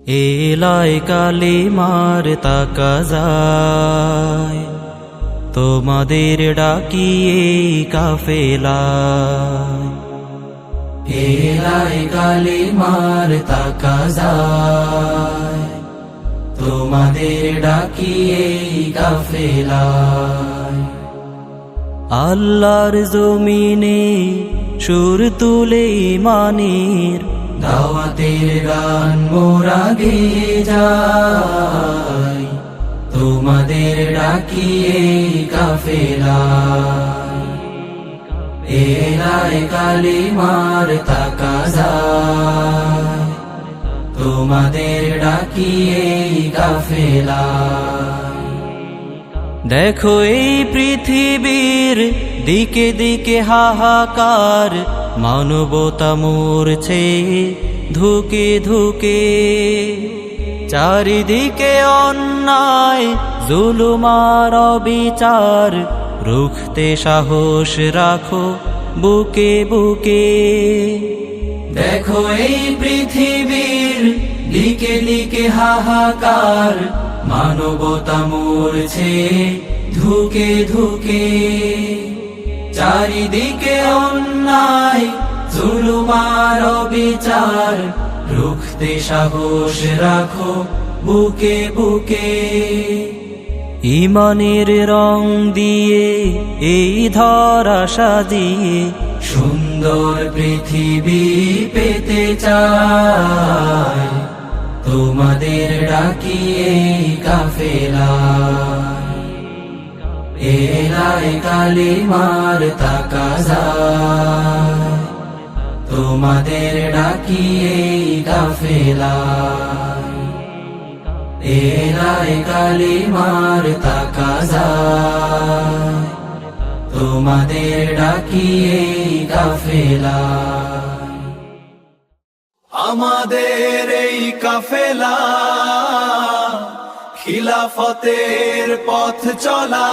এলায় কালিমার তাকাজায় তোমাদের ডাকিয়ে কাফেলায়। এলায় কালিমার তাকাজায় তোমাদের ডাকিয়ে কাফেলায়। আল্লাহর জমিনে সুর তুলে ইমানের দাওয়াতের গান মোরা গেয়ে যাই তোমাদের ডাকিয়ে কাফেলায়। এলায় কালিমার তাকাজায় তোমাদের ডাকিয়ে কাফেলায়। দেখো এই পৃথিবীর দিকে দিকে হাহাকার, মানবতা মরছে ধুকে ধুকে। চারিদিকে অন্যায় জুলুমার অবিচার, রুখতে সাহস রাখো বুকে বুকে। দেখো এই পৃথিবীর দিকে দিকে হাহাকার, মানবতা মরছে ধুকে ধুকে। চারিদিকে অন্যায় জুলুমার অবিচার, রুখতে সাহস রাখো বুকে বুকে। ইমানের রং দিয়ে এই ধরা সাজিয়ে সুন্দর পৃথিবী পেতে চাই তোমাদের ডাকিয়ে কাফেলায়। এলায় কালিমার তাকাজায় তোমাদের ডাকিয়ে কাফেলায়। এলায় কালিমার তাকাজায় তোমাদের ডাকিয়ে কাফেলায়। আমাদের এই কাফেলা খিলাফতের পথ চলা।